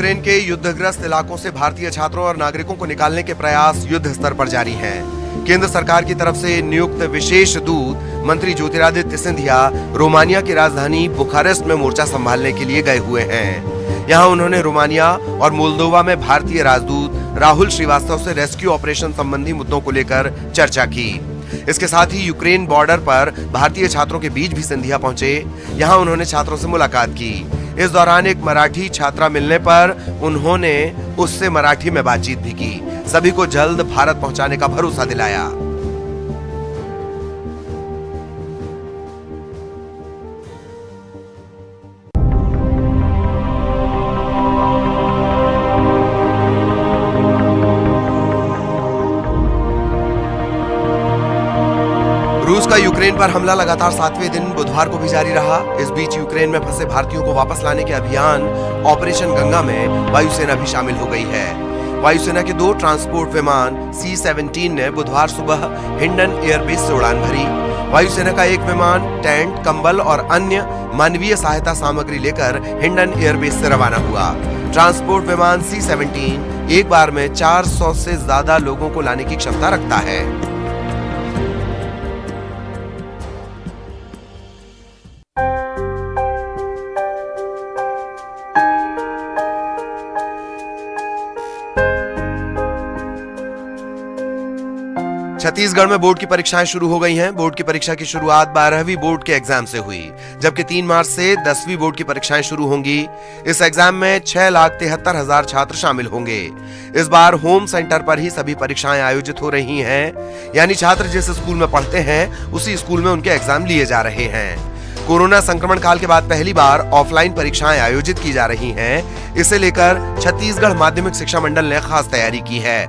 Ukraine के युद्धग्रस्त इलाकों से भारतीय छात्रों और नागरिकों को निकालने के प्रयास युद्ध स्तर पर जारी हैं। केंद्र सरकार की तरफ से नियुक्त विशेष दूत मंत्री ज्योतिरादित्य सिंधिया रोमानिया की राजधानी बुखारेस्ट में मोर्चा संभालने के लिए गए हुए हैं। यहां उन्होंने रोमानिया और मोल्दोवा में भारतीय राजदूत राहुल श्रीवास्तव से रेस्क्यू ऑपरेशन संबंधी मुद्दों को लेकर चर्चा की। इसके साथ ही यूक्रेन बॉर्डर पर भारतीय छात्रों के बीच भी सिंधिया पहुंचे। यहां उन्होंने छात्रों से मुलाकात की। इस दौरान एक मराठी छात्रा मिलने पर उन्होंने उससे मराठी में बातचीत भी की। सभी को जल्द भारत पहुंचाने का भरोसा दिलाया। रूस का यूक्रेन पर हमला लगातार 7वें दिन बुधवार को भी जारी रहा। इस बीच यूक्रेन में फंसे भारतीयों को वापस लाने के अभियान ऑपरेशन गंगा में वायुसेना भी शामिल हो गई है। वायुसेना के 2 ट्रांसपोर्ट विमान C-17 ने बुधवार सुबह हिंडन एयरबेस से उड़ान भरी। वायुसेना का एक विमान टेंट, कंबल और अन्य मानवीय सहायता सामग्री लेकर हिंडन एयरबेस से रवाना हुआ। ट्रांसपोर्ट विमान C-17 एक बार में 400 से ज्यादा लोगों को लाने की क्षमता रखता है। छत्तीसगढ़ में बोर्ड की परीक्षाएं शुरू हो गई हैं। बोर्ड की परीक्षा की शुरुआत 12वीं बोर्ड के एग्जाम से हुई, जबकि 3 मार्च से 10वीं बोर्ड की परीक्षाएं शुरू होंगी। इस एग्जाम में 6,73,000 छात्र शामिल होंगे। इस बार होम सेंटर पर ही सभी परीक्षाएं आयोजित हो रही हैं, यानी छात्र जिस स्कूल में पढ़ते हैं उसी स्कूल में उनके एग्जाम लिए जा रहे हैं। कोरोना संक्रमण काल के बाद पहली बार ऑफलाइन परीक्षाएं आयोजित की जा रही हैं। इसे लेकर छत्तीसगढ़ माध्यमिक शिक्षा मंडल ने खास तैयारी की है।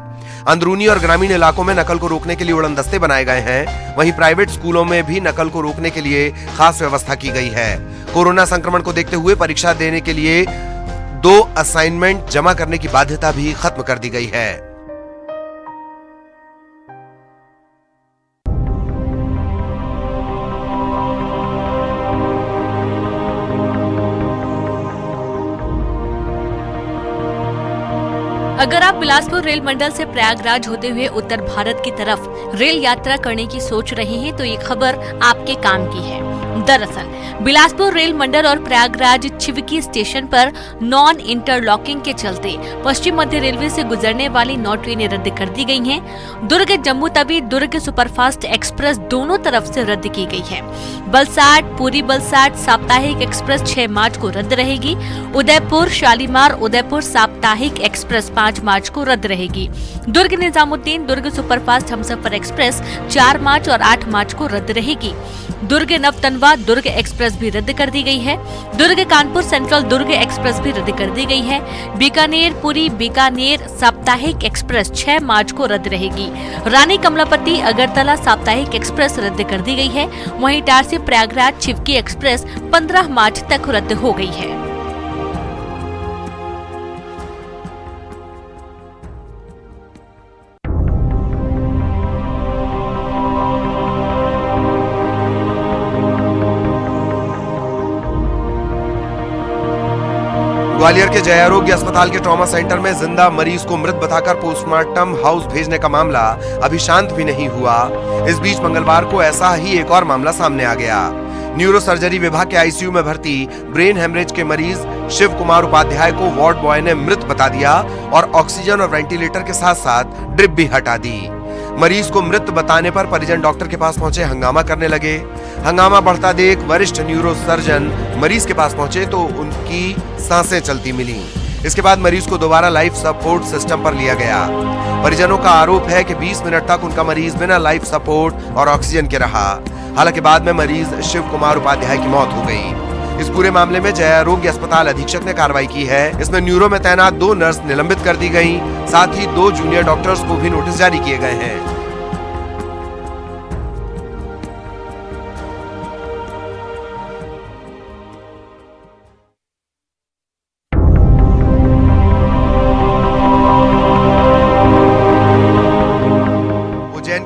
अंदरूनी और ग्रामीण इलाकों में नकल को रोकने के लिए उड़न दस्ते बनाए गए हैं। वहीं प्राइवेट स्कूलों में भी नकल को रोकने के लिए खास व्यवस्था की गई है। कोरोना संक्रमण को देखते हुए परीक्षा देने के लिए 2 असाइनमेंट जमा करने की बाध्यता भी खत्म कर दी गई है। अगर आप बिलासपुर रेल मंडल से प्रयागराज होते हुए उत्तर भारत की तरफ रेल यात्रा करने की सोच रहे हैं तो ये खबर आपके काम की है। दरअसल बिलासपुर रेल मंडल और प्रयागराज छिवकी स्टेशन पर नॉन इंटरलॉकिंग के चलते पश्चिम मध्य रेलवे से गुजरने वाली 9 ट्रेनें रद्द कर दी गई हैं। दुर्ग जम्मू तवी दुर्ग सुपरफास्ट एक्सप्रेस दोनों तरफ से रद्द की गई है। बलसाड पुरी बलसाड साप्ताहिक एक्सप्रेस 6 मार्च को रद्द रहेगी। उदयपुर शालीमार उदयपुर साप्ताहिक एक्सप्रेस 5 मार्च को रद्द रहेगी। दुर्ग निजामुद्दीन दुर्ग सुपरफास्ट हमसफर एक्सप्रेस 4 मार्च और 8 मार्च को रद्द रहेगी। दुर्ग नवतनवा दुर्ग एक्सप्रेस भी रद्द कर दी गई है। दुर्ग कानपुर सेंट्रल दुर्ग एक्सप्रेस भी रद्द कर दी गई है। बीकानेर पुरी बीकानेर साप्ताहिक एक्सप्रेस 6 मार्च को रद्द रहेगी। रानी कमलापति अगरतला साप्ताहिक एक्सप्रेस रद्द कर दी गई है। वहीं इटारसी प्रयागराज छिवकी एक्सप्रेस 15 मार्च तक रद्द हो गई है। ग्वालियर के जय आरोग्य अस्पताल के ट्रॉमा सेंटर में जिंदा मरीज को मृत बताकर पोस्टमार्टम हाउस भेजने का मामला अभी शांत भी नहीं हुआ। इस बीच मंगलवार को ऐसा ही एक और मामला सामने आ गया। न्यूरो सर्जरी विभाग के आईसीयू में भर्ती ब्रेन हेमरेज के मरीज शिव कुमार उपाध्याय को वार्ड बॉय ने मृत बता दिया और ऑक्सीजन और वेंटिलेटर के साथ साथ ड्रिप भी हटा दी। मरीज को मृत बताने पर परिजन डॉक्टर के पास पहुंचे हंगामा करने लगे। हंगामा बढ़ता देख वरिष्ठ न्यूरो सर्जन मरीज के पास पहुंचे तो उनकी सांसें चलती मिली। इसके बाद मरीज को दोबारा लाइफ सपोर्ट सिस्टम पर लिया गया। परिजनों का आरोप है कि 20 मिनट तक उनका मरीज बिना लाइफ सपोर्ट और ऑक्सीजन के रहा। हालांकि बाद में मरीज शिव कुमार उपाध्याय की मौत हो गई। इस पूरे मामले में जय आरोग्य अस्पताल अधीक्षक ने कार्रवाई की है। इसमें न्यूरो में तैनात 2 नर्स निलंबित कर दी गई। साथ ही 2 जूनियर डॉक्टर्स को भी नोटिस जारी किए गए हैं।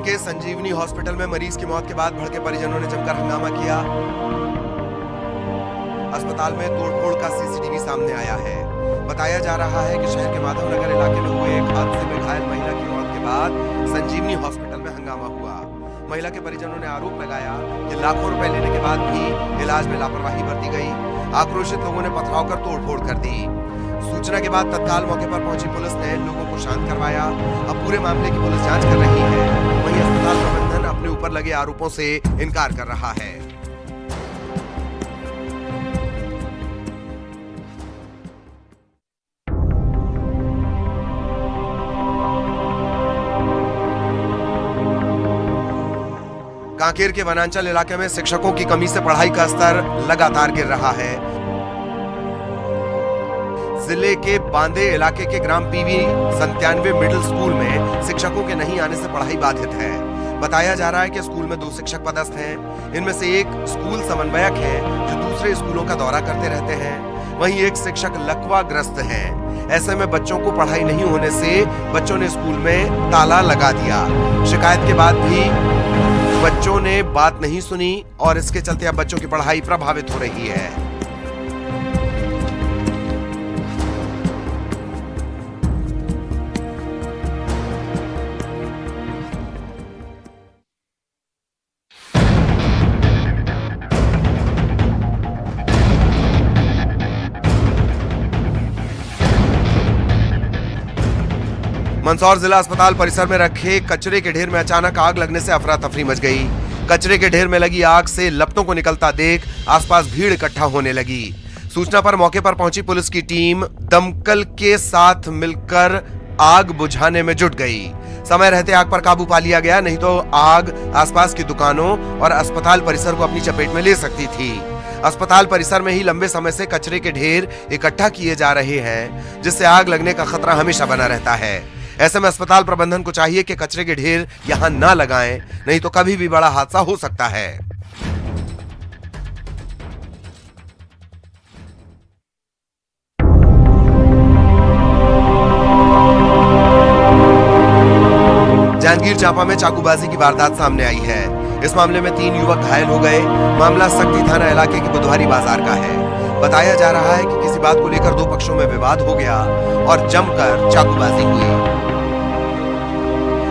के संजीवनी हॉस्पिटल में मरीज की मौत के बाद भड़के परिजनों ने जमकर हंगामा किया। अस्पताल में तोड़फोड़ का सीसीटीवी सामने आया है। बताया जा रहा है कि शहर के माधवनगर इलाके में हुए एक हादसे में घायल महिला की मौत के बाद संजीवनी हॉस्पिटल में हंगामा हुआ। महिला के परिजनों ने आरोप लगाया कि लाखों रुपए लेने के बाद भी इलाज में लापरवाही बरती गई। आक्रोशित लोगों ने पथराव कर तोड़फोड़ कर दी। सूचना के बाद तत्काल मौके पर पहुंची पुलिस ने लोगों को शांत करवाया। अब पूरे मामले की पुलिस जांच कर रही है। वहीं अस्पताल प्रबंधन अपने ऊपर लगे आरोपों से इनकार कर रहा है। कांकेर के वनांचल इलाके में शिक्षकों की कमी से पढ़ाई का स्तर लगातार गिर रहा है। जिले के बांदे इलाके के ग्राम पीवी 97 मिडिल स्कूल में शिक्षकों के नहीं आने से पढ़ाई बाधित है। बताया जा रहा है कि स्कूल में 2 शिक्षक पदस्थ हैं। इनमें से एक स्कूल समन्वयक है जो दूसरे स्कूलों का दौरा करते रहते हैं। वहीं एक शिक्षक लकवाग्रस्त है। ऐसे में बच्चों को पढ़ाई नहीं होने से बच्चों ने स्कूल में ताला लगा दिया। शिकायत के बाद भी बच्चों ने बात नहीं सुनी और इसके चलते अब बच्चों की पढ़ाई प्रभावित हो रही है। मंदसौर जिला अस्पताल परिसर में रखे कचरे के ढेर में अचानक आग लगने से अफरा तफरी मच गई। कचरे के ढेर में लगी आग से लपटों को निकलता देख आसपास भीड़ इकट्ठा होने लगी। सूचना पर मौके पर पहुंची पुलिस की टीम दमकल के साथ मिलकर आग बुझाने में जुट गई। समय रहते आग पर काबू पा लिया गया, नहीं तो आग आसपास की दुकानों और अस्पताल परिसर को अपनी चपेट में ले सकती थी। अस्पताल परिसर में ही लंबे समय से कचरे के ढेर इकट्ठा किए जा रहे हैं, जिससे आग लगने का खतरा हमेशा बना रहता है। ऐसे में अस्पताल प्रबंधन को चाहिए कि कचरे के ढेर यहां ना लगाएं, नहीं तो कभी भी बड़ा हादसा हो सकता है। जांजगीर चांपा में चाकूबाजी की वारदात सामने आई है। इस मामले में 3 युवक घायल हो गए। मामला सक्ती थाना इलाके के बुधवारी बाजार का है। बताया जा रहा है कि किसी बात को लेकर 2 पक्षों में विवाद हो गया और जमकर चाकूबाजी हुई।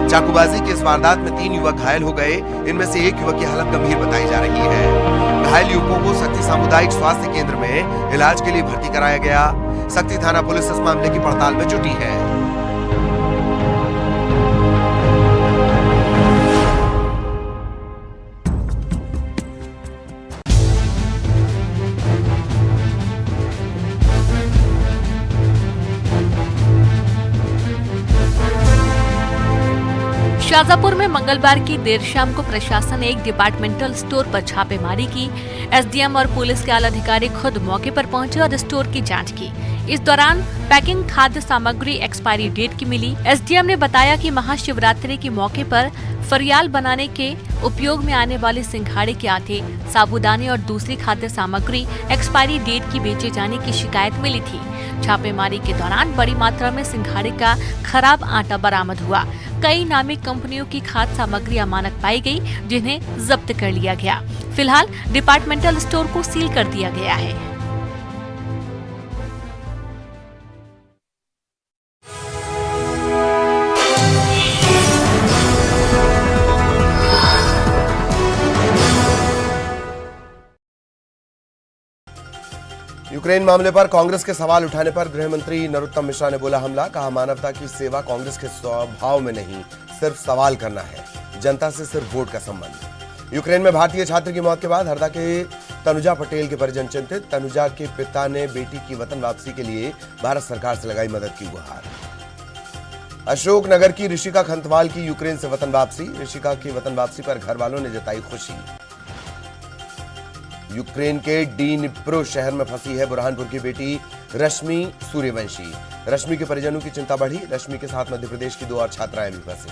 चाकूबाजी की इस वारदात में 3 युवक घायल हो गए। इनमें से एक युवक की हालत गंभीर बताई जा रही है। घायल युवकों को सक्ती सामुदायिक स्वास्थ्य केंद्र में इलाज के लिए भर्ती कराया गया। सक्ती थाना पुलिस इस मामले की पड़ताल में जुटी है। शाजापुर में मंगलवार की देर शाम को प्रशासन ने एक डिपार्टमेंटल स्टोर पर छापेमारी की। एसडीएम और पुलिस के आला अधिकारी खुद मौके पर पहुंचे और स्टोर की जांच की। इस दौरान पैकिंग खाद्य सामग्री एक्सपायरी डेट की मिली। एसडीएम ने बताया कि महाशिवरात्रि के मौके पर फरियाल बनाने के उपयोग में आने वाले सिंघाड़े के आटे, साबूदाने और दूसरी खाद्य सामग्री एक्सपायरी डेट की बेचे जाने की शिकायत मिली थी। छापेमारी के दौरान बड़ी मात्रा में सिंघाड़े का खराब आटा बरामद हुआ। कई नामी कंपनियों की खाद्य सामग्री अमानक पाई गई, जिन्हें जब्त कर लिया गया। फिलहाल डिपार्टमेंटल स्टोर को सील कर दिया गया है। यूक्रेन मामले पर कांग्रेस के सवाल उठाने पर गृह मंत्री नरोत्तम मिश्रा ने बोला हमला। कहा मानवता की सेवा कांग्रेस के स्वभाव में नहीं, सिर्फ सवाल करना है। जनता से सिर्फ वोट का संबंध। यूक्रेन में भारतीय छात्र की मौत के बाद हरदा के तनुजा पटेल के परिजन चिंतित। तनुजा के पिता ने बेटी की वतन वापसी के लिए भारत सरकार से लगाई मदद की गुहार। अशोकनगर की ऋषिका खंतवाल की यूक्रेन से वतन वापसी। ऋषिका की वतन वापसी पर घर वालों ने जताई खुशी। यूक्रेन के डीनिप्रो शहर में फंसी है बुरहानपुर की बेटी रश्मि सूर्यवंशी। रश्मि के परिजनों की चिंता बढ़ी। रश्मि के साथ मध्य प्रदेश की 2 और छात्राएं भी फंसी।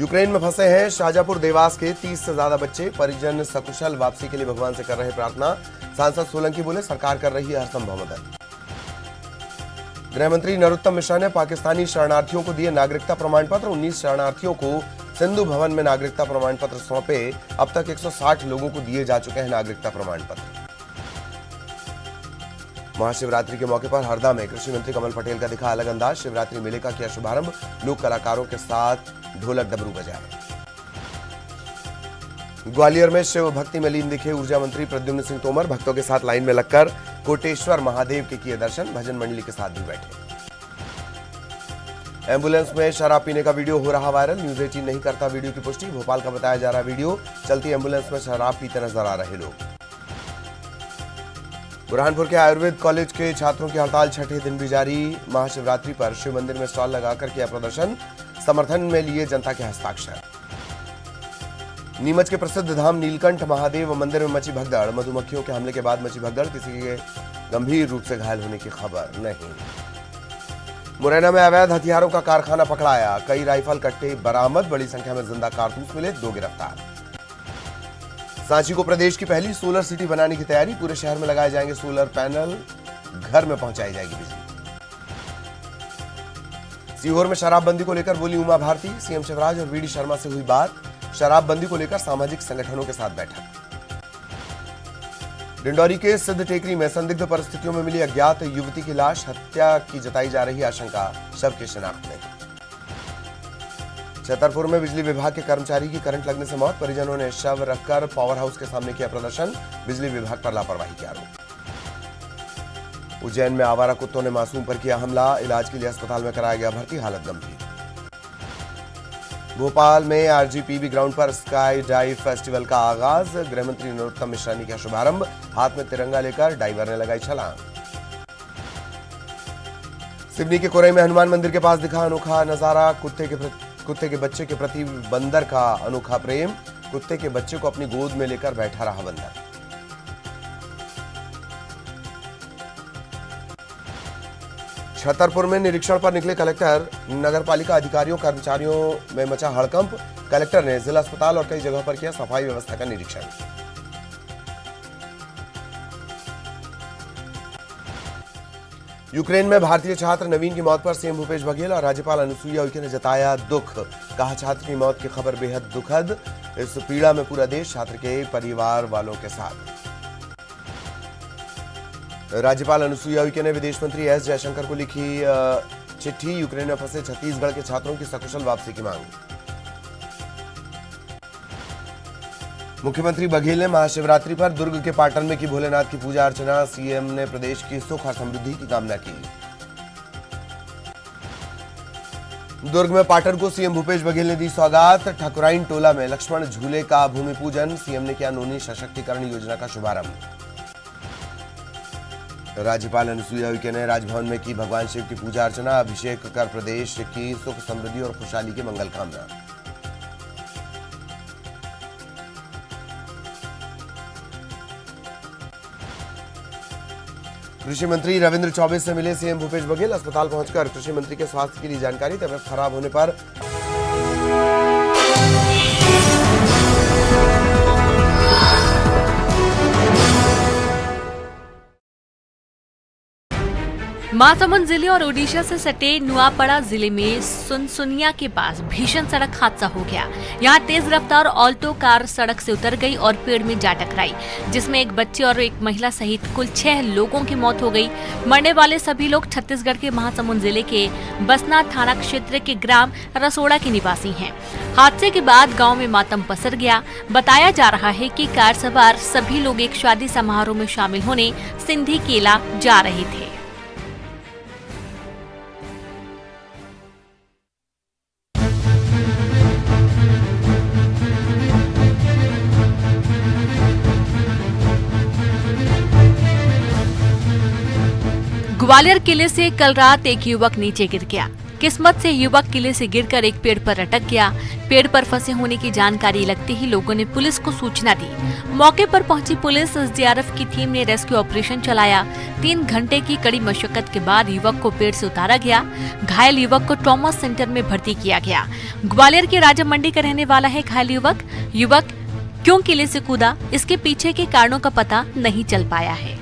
यूक्रेन में फंसे हैं शाजापुर देवास के 30 से ज्यादा बच्चे। परिजन सकुशल वापसी के लिए भगवान से कर रहे प्रार्थना। सांसद सोलंकी बोले सरकार कर रही है हर संभव मदद। गृह मंत्री नरोत्तम मिश्रा ने पाकिस्तानी शरणार्थियों को दिए नागरिकता प्रमाण पत्र। 19 शरणार्थियों को सिंधु भवन में नागरिकता प्रमाण पत्र सौंपे। अब तक 160 लोगों को दिए जा चुके हैं नागरिकता प्रमाण पत्र। महाशिवरात्रि के मौके पर हरदा में कृषि मंत्री कमल पटेल का दिखा अलग अंदाज। शिवरात्रि मेले का किया शुभारंभ, लोक कलाकारों के साथ ढोलक डमरू बजाए। ग्वालियर में शिव भक्ति में लीन दिखे ऊर्जा मंत्री प्रद्युम्न सिंह तोमर। भक्तों के साथ लाइन में लगकर कोटेश्वर महादेव के किए दर्शन, भजन मंडली के साथ भी बैठे। एम्बुलेंस में शराब पीने का वीडियो हो रहा वायरल, न्यूज 18 नहीं करता वीडियो की पुष्टि। भोपाल का बताया जा रहा वीडियो, चलती एम्बुलेंस में शराब पीते नजर आ रहे लोग। बुरहानपुर के आयुर्वेद कॉलेज के छात्रों की हड़ताल छठे दिन भी जारी। महाशिवरात्रि पर शिव मंदिर में स्टॉल लगाकर किया प्रदर्शन, समर्थन में लिए जनता के हस्ताक्षर। नीमच के प्रसिद्ध धाम नीलकंठ महादेव मंदिर में मची भगदड़, मधुमक्खियों के हमले के बाद मची भगदड़, किसी के गंभीर रूप से घायल होने की खबर नहीं। मुरैना में अवैध हथियारों का कारखाना पकड़ाया, कई राइफल कट्टे बरामद, बड़ी संख्या में जिंदा कारतूस मिले, 2 गिरफ्तार। सांची को प्रदेश की पहली सोलर सिटी बनाने की तैयारी, पूरे शहर में लगाए जाएंगे सोलर पैनल, घर में पहुंचाई जाएगी बिजली। सीहोर में शराबबंदी को लेकर बोली उमा भारती, सीएम शिवराज और वीडी शर्मा से हुई बात, शराबबंदी को लेकर सामाजिक संगठनों के साथ बैठक। डिंडौरी के सिद्ध टेकरी में संदिग्ध परिस्थितियों में मिली अज्ञात युवती की लाश, हत्या की जताई जा रही आशंका, शव की शिनाख्त नहीं। छतरपुर में बिजली विभाग के कर्मचारी की करंट लगने से मौत, परिजनों ने शव रखकर पावर हाउस के सामने किया प्रदर्शन, बिजली विभाग पर लापरवाही के आरोप। उज्जैन में आवारा कुत्तों ने मासूम पर किया हमला, इलाज के लिए अस्पताल में कराया गया भर्ती, हालत गंभीर। भोपाल में आरजीपीवी ग्राउंड पर स्काई डाइव फेस्टिवल का आगाज, गृहमंत्री नरोत्तम मिश्रा ने किया शुभारंभ, हाथ में तिरंगा लेकर डाइवर ने लगाई छलांग। सिवनी के कोरई में हनुमान मंदिर के पास दिखा अनोखा नजारा, कुत्ते के बच्चे के प्रति बंदर का अनोखा प्रेम, कुत्ते के बच्चे को अपनी गोद में लेकर बैठा रहा बंदर। छतरपुर में निरीक्षण पर निकले कलेक्टर, नगरपालिका अधिकारियों कर्मचारियों में मचा हड़कंप, कलेक्टर ने जिला अस्पताल और कई जगहों पर किया सफाई व्यवस्था का निरीक्षण। यूक्रेन में भारतीय छात्र नवीन की मौत पर सीएम भूपेश बघेल और राज्यपाल अनुसुईया उइके ने जताया दुख, कहा छात्र की मौत की खबर बेहद दुखद, इस पीड़ा में पूरा देश छात्र के परिवार वालों के साथ। राज्यपाल अनुसुईया उइके ने विदेश मंत्री एस जयशंकर को लिखी चिट्ठी, यूक्रेन में फंसे छत्तीसगढ़ के छात्रों की सकुशल वापसी की मांग। मुख्यमंत्री बघेल ने महाशिवरात्रि पर दुर्ग के पाटन में की भोलेनाथ की पूजा अर्चना, सीएम ने प्रदेश की सुख और समृद्धि की कामना की। दुर्ग में पाटन को सीएम भूपेश बघेल ने दी सौगात, ठाकुराइन टोला में लक्ष्मण झूले का भूमि पूजन, सीएम ने किया नोनी सशक्तिकरण योजना का शुभारंभ। राज्यपाल अनुसुईया उइके ने राजभवन में की भगवान शिव की पूजा अर्चना, अभिषेक कर प्रदेश की सुख समृद्धि और खुशहाली की मंगल कामना। कृषि मंत्री रविंद्र चौबे से मिले सीएम भूपेश बघेल, अस्पताल पहुंचकर कृषि मंत्री के स्वास्थ्य के लिए जानकारी, तबियत खराब होने पर महासमुंद जिले और ओडिशा से सटे नुआपड़ा जिले में सुनसुनिया के पास भीषण सड़क हादसा हो गया। यहां तेज रफ्तार ऑल्टो कार सड़क से उतर गई और पेड़ में जा टकराई, जिसमें एक बच्चे और एक महिला सहित कुल 6 लोगों की मौत हो गई। मरने वाले सभी लोग छत्तीसगढ़ के महासमुंद जिले के बसना थाना क्षेत्र के ग्राम रसोड़ा के निवासी हैं। हादसे के बाद गाँव में मातम पसर गया। बताया जा रहा है कि कार सवार सभी लोग एक शादी समारोह में शामिल होने सिंधी केला जा रहे थे। ग्वालियर किले से कल रात एक युवक नीचे गिर गया। किस्मत से युवक किले से गिरकर एक पेड़ पर अटक गया। पेड़ पर फंसे होने की जानकारी लगते ही लोगों ने पुलिस को सूचना दी। मौके पर पहुंची पुलिस एसडीआरएफ की टीम ने रेस्क्यू ऑपरेशन चलाया। 3 घंटे की कड़ी मशक्कत के बाद युवक को पेड़ से उतारा गया। घायल युवक को ट्रॉमा सेंटर में भर्ती किया गया। ग्वालियर के राजा मंडी का रहने वाला है घायल युवक क्यों किले से कूदा, इसके पीछे के कारणों का पता नहीं चल पाया है।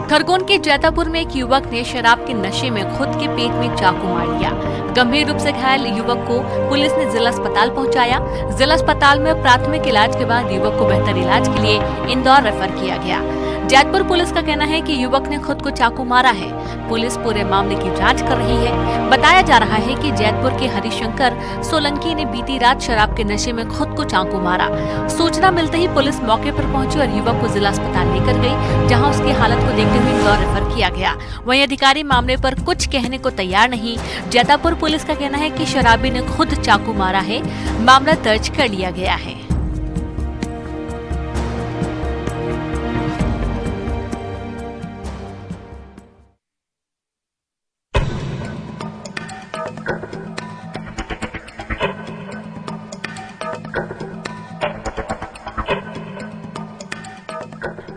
खरगोन के जैतापुर में एक युवक ने शराब के नशे में खुद के पेट में चाकू मार लिया। गंभीर रूप से घायल युवक को पुलिस ने जिला अस्पताल पहुंचाया। जिला अस्पताल में प्राथमिक इलाज के बाद युवक को बेहतर इलाज के लिए इंदौर रेफर किया गया। जैतपुर पुलिस का कहना है कि युवक ने खुद को चाकू मारा है। पुलिस पूरे मामले की जांच कर रही है। बताया जा रहा है कि जैतपुर के हरिशंकर सोलंकी ने बीती रात शराब के नशे में खुद को चाकू मारा। सूचना मिलते ही पुलिस मौके पर पहुंची और युवक को जिला अस्पताल लेकर गई, जहां उसकी हालत को देखते हुए इंदौर रेफर किया गया। वहीं अधिकारी मामले पर कुछ कहने को तैयार नहीं। जैतापुर पुलिस का कहना है कि शराबी ने खुद चाकू मारा है। मामला दर्ज कर लिया गया है।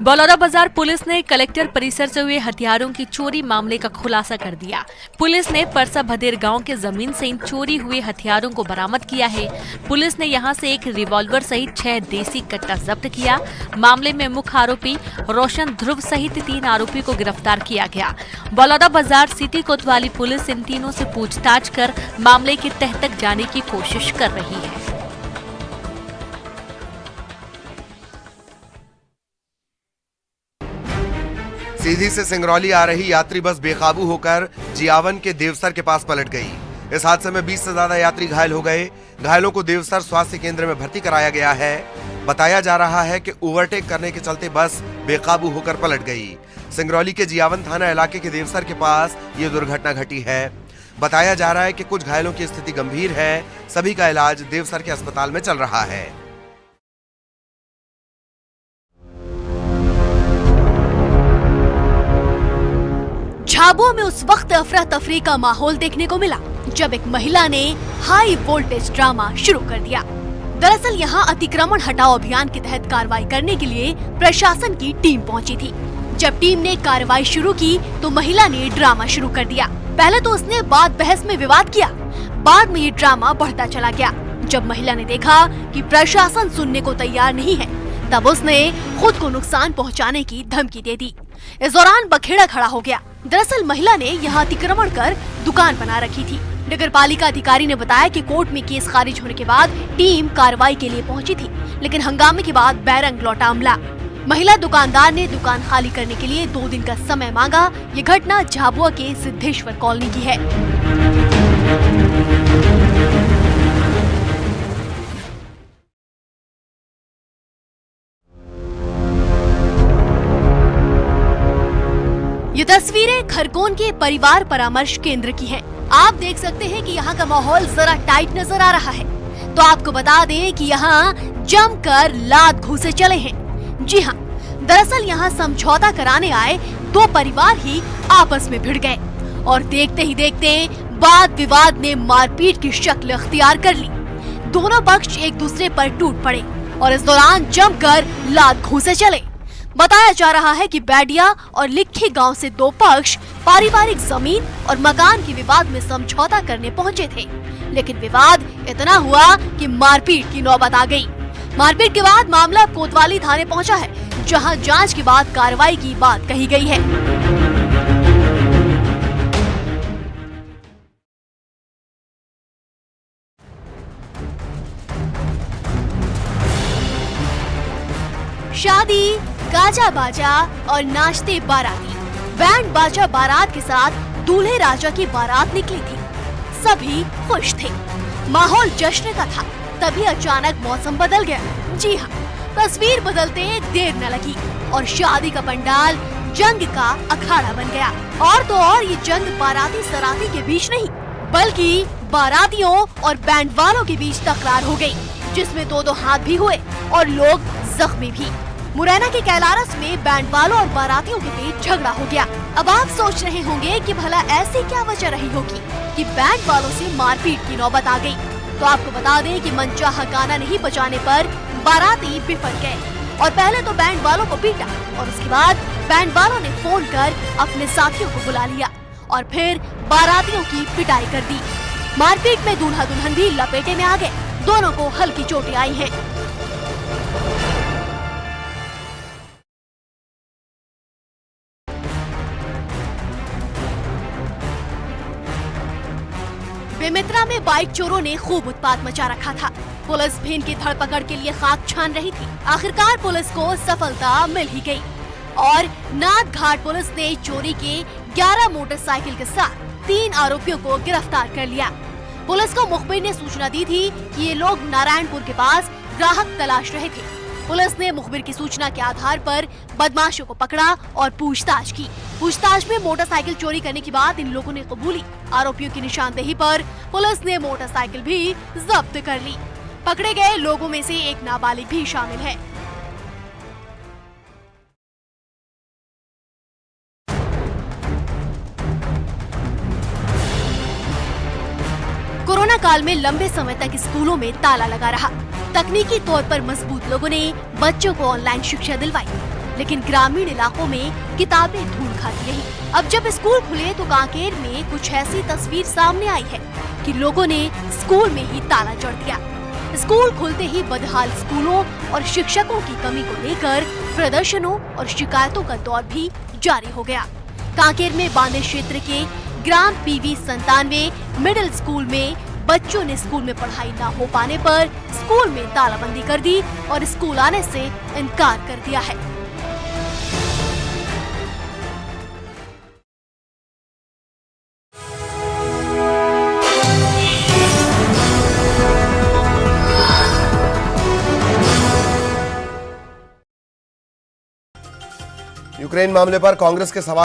बलौदाबाजार पुलिस ने कलेक्टर परिसर से हुए हथियारों की चोरी मामले का खुलासा कर दिया। पुलिस ने परसा भदेर गांव के जमीन से इन चोरी हुए हथियारों को बरामद किया है। पुलिस ने यहां से एक रिवॉल्वर सहित 6 देसी कट्टा जब्त किया। मामले में मुख्य आरोपी रोशन ध्रुव सहित 3 आरोपी को गिरफ्तार किया गया। बलौदाबाजार सिटी कोतवाली पुलिस इन तीनों से पूछताछ कर मामले की तह तक जाने की कोशिश कर रही है। सीधी से सिंगरौली आ रही यात्री बस बेकाबू होकर जियावन के देवसर के पास पलट गई। इस हादसे में 20 से ज्यादा यात्री घायल हो गए। घायलों को देवसर स्वास्थ्य केंद्र में भर्ती कराया गया है। बताया जा रहा है कि ओवरटेक करने के चलते बस बेकाबू होकर पलट गई। सिंगरौली के जियावन थाना इलाके के देवसर के पास ये दुर्घटना घटी है। बताया जा रहा है कि कुछ घायलों की स्थिति गंभीर है। सभी का इलाज देवसर के अस्पताल में चल रहा है। झाबुआ में उस वक्त अफरा तफरी का माहौल देखने को मिला जब एक महिला ने हाई वोल्टेज ड्रामा शुरू कर दिया। दरअसल यहां अतिक्रमण हटाओ अभियान के तहत कार्रवाई करने के लिए प्रशासन की टीम पहुंची थी। जब टीम ने कार्रवाई शुरू की तो महिला ने ड्रामा शुरू कर दिया। पहले तो उसने बात बहस में विवाद किया, बाद में ये ड्रामा बढ़ता चला गया। जब महिला ने देखा कि प्रशासन सुनने को तैयार नहीं है, तब उसने खुद को नुकसान पहुंचाने की धमकी दे दी। इस दौरान बखेड़ा खड़ा हो गया। दरअसल महिला ने यहाँ अतिक्रमण कर दुकान बना रखी थी। नगर पालिका अधिकारी ने बताया कि कोर्ट में केस खारिज होने के बाद टीम कार्रवाई के लिए पहुंची थी, लेकिन हंगामे के बाद बैरंग लौटा अमला। महिला दुकानदार ने दुकान खाली करने के लिए 2 दिन का समय मांगा। ये घटना झाबुआ के सिद्धेश्वर कॉलोनी की है। ये तस्वीरें खरगोन के परिवार परामर्श केंद्र की हैं। आप देख सकते हैं कि यहाँ का माहौल जरा टाइट नजर आ रहा है। तो आपको बता दें कि यहाँ जमकर लात घूसे चले हैं। जी हाँ, दरअसल यहाँ समझौता कराने आए 2 परिवार ही आपस में भिड़ गए और देखते ही देखते वाद विवाद ने मारपीट की शक्ल अख्तियार कर ली। दोनों पक्ष एक दूसरे पर टूट पड़े और इस दौरान जमकर लात घूसे चले। बताया जा रहा है कि बैडिया और लिखी गांव से 2 पक्ष पारिवारिक जमीन और मकान के विवाद में समझौता करने पहुंचे थे, लेकिन विवाद इतना हुआ कि मारपीट की नौबत आ गई। मारपीट के बाद मामला कोतवाली थाने पहुंचा है, जहां जांच के बाद कार्रवाई की बात कही गई है। शादी, गाजा बाजा और नाचते बाराती। बैंड बाजा बारात के साथ दूल्हे राजा की बारात निकली थी। सभी खुश थे, माहौल जश्न का था। तभी अचानक मौसम बदल गया। जी हाँ, तस्वीर बदलते देर न लगी और शादी का पंडाल जंग का अखाड़ा बन गया। और तो और ये जंग बाराती सराती के बीच नहीं, बल्कि बारातियों और बैंड वालों के बीच तकरार हो गई, जिसमें 2-2 हाथ भी हुए और लोग जख्मी भी। मुरैना के कैलारस में बैंड वालों और बारातियों के बीच झगड़ा हो गया। अब आप सोच रहे होंगे कि भला ऐसी क्या वजह रही होगी कि बैंड वालों से मारपीट की नौबत आ गई। तो आपको बता दें कि मनचाहा गाना नहीं बजाने पर बाराती बिफर गए और पहले तो बैंड वालों को पीटा और उसके बाद बैंड वालों ने फोन कर अपने साथियों को बुला लिया और फिर बारातियों की पिटाई कर दी। मारपीट में दूल्हा दुल्हन भी लपेटे में आ गए। दोनों को हल्की चोटें आई हैं। कोरोना में बाइक चोरों ने खूब उत्पात मचा रखा था। पुलिस भी इनकी धरपकड़ के लिए खाक छान रही थी। आखिरकार पुलिस को सफलता मिल ही गई और नाथ घाट पुलिस ने चोरी के 11 मोटरसाइकिल के साथ 3 आरोपियों को गिरफ्तार कर लिया। पुलिस को मुखबिर ने सूचना दी थी कि ये लोग नारायणपुर के पास ग्राहक तलाश रहे थे। पुलिस ने मुखबिर की सूचना के आधार पर बदमाशों को पकड़ा और पूछताछ की। पूछताछ में मोटरसाइकिल चोरी करने की बात इन लोगों ने कबूली। आरोपियों की निशानदेही पर पुलिस ने मोटरसाइकिल भी जब्त कर ली। पकड़े गए लोगों में से एक नाबालिग भी शामिल है। कोरोना काल में लंबे समय तक स्कूलों में ताला लगा रहा। तकनीकी तौर पर मजबूत लोगों ने बच्चों को ऑनलाइन शिक्षा दिलवाई, लेकिन ग्रामीण इलाकों में किताबें धूल खाती रही। अब जब स्कूल खुले तो कांकेर में कुछ ऐसी तस्वीर सामने आई है कि लोगों ने स्कूल में ही ताला जड़ दिया। स्कूल खुलते ही बदहाल स्कूलों और शिक्षकों की कमी को लेकर प्रदर्शनों और शिकायतों का दौर भी जारी हो गया। कांकेर में बांदे क्षेत्र के ग्राम PV 97 मिडिल स्कूल में बच्चों ने स्कूल में पढ़ाई न हो पाने पर स्कूल में तालाबंदी कर दी और स्कूल आने से इनकार कर दिया है। यूक्रेन मामले पर कांग्रेस के सवाल